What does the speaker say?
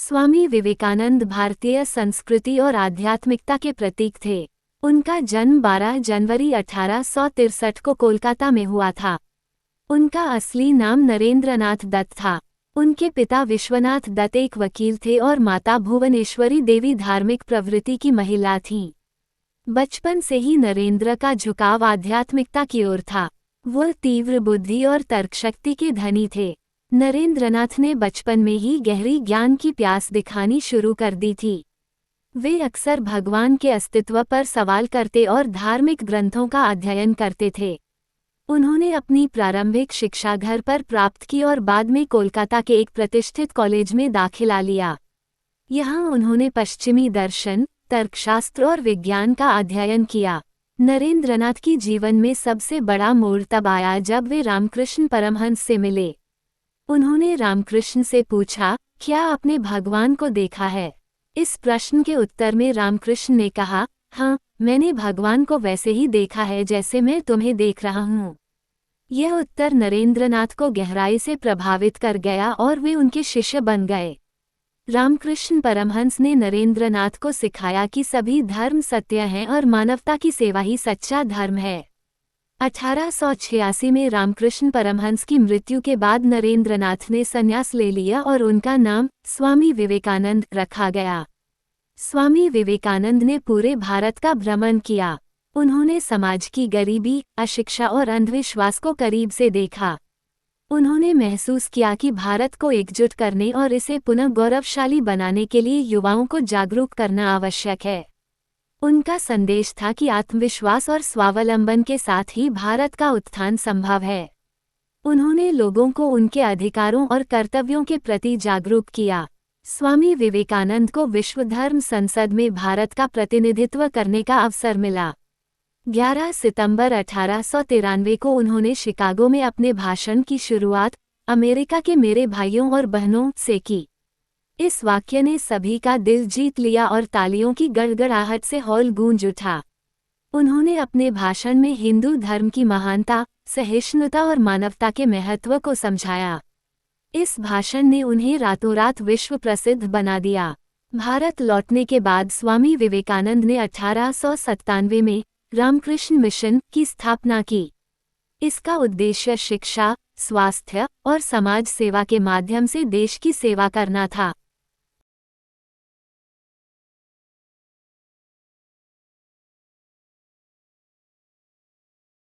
स्वामी विवेकानंद भारतीय संस्कृति और आध्यात्मिकता के प्रतीक थे। उनका जन्म 12 जनवरी 1863 को कोलकाता में हुआ था। उनका असली नाम नरेंद्रनाथ दत्त था। उनके पिता विश्वनाथ दत्त एक वकील थे और माता भुवनेश्वरी देवी धार्मिक प्रवृत्ति की महिला थीं। बचपन से ही नरेंद्र का झुकाव आध्यात्मिकता की ओर था। वह तीव्र बुद्धि और तर्कशक्ति के धनी थे। नरेंद्रनाथ ने बचपन में ही गहरी ज्ञान की प्यास दिखानी शुरू कर दी थी। वे अक्सर भगवान के अस्तित्व पर सवाल करते और धार्मिक ग्रंथों का अध्ययन करते थे। उन्होंने अपनी प्रारंभिक शिक्षा घर पर प्राप्त की और बाद में कोलकाता के एक प्रतिष्ठित कॉलेज में दाखिला लिया। यहाँ उन्होंने पश्चिमी दर्शन, तर्कशास्त्र और विज्ञान का अध्ययन किया। नरेंद्रनाथ की जीवन में सबसे बड़ा मोड़ तब आया जब वे रामकृष्ण परमहंस से मिले। उन्होंने रामकृष्ण से पूछा, क्या आपने भगवान को देखा है? इस प्रश्न के उत्तर में रामकृष्ण ने कहा, हाँ, मैंने भगवान को वैसे ही देखा है जैसे मैं तुम्हें देख रहा हूँ। यह उत्तर नरेंद्रनाथ को गहराई से प्रभावित कर गया और वे उनके शिष्य बन गए। रामकृष्ण परमहंस ने नरेंद्रनाथ को सिखाया कि सभी धर्म सत्य हैं और मानवता की सेवा ही सच्चा धर्म है। 1886 में रामकृष्ण परमहंस की मृत्यु के बाद नरेंद्रनाथ ने संन्यास ले लिया और उनका नाम स्वामी विवेकानंद रखा गया। स्वामी विवेकानंद ने पूरे भारत का भ्रमण किया। उन्होंने समाज की गरीबी, अशिक्षा और अंधविश्वास को करीब से देखा। उन्होंने महसूस किया कि भारत को एकजुट करने और इसे पुनः गौरवशाली बनाने के लिए युवाओं को जागरूक करना आवश्यक है। उनका संदेश था कि आत्मविश्वास और स्वावलंबन के साथ ही भारत का उत्थान संभव है। उन्होंने लोगों को उनके अधिकारों और कर्तव्यों के प्रति जागरूक किया। स्वामी विवेकानंद को विश्व धर्म संसद में भारत का प्रतिनिधित्व करने का अवसर मिला। 11 सितंबर 1893 को उन्होंने शिकागो में अपने भाषण की शुरुआत अमेरिका के मेरे भाइयों और बहनों से की। इस वाक्य ने सभी का दिल जीत लिया और तालियों की गड़गड़ाहट से हॉल गूंज उठा। उन्होंने अपने भाषण में हिंदू धर्म की महानता, सहिष्णुता और मानवता के महत्व को समझाया। इस भाषण ने उन्हें रातों रात विश्व प्रसिद्ध बना दिया। भारत लौटने के बाद स्वामी विवेकानंद ने 1897 में रामकृष्ण मिशन की स्थापना की। इसका उद्देश्य शिक्षा, स्वास्थ्य और समाज सेवा के माध्यम से देश की सेवा करना था।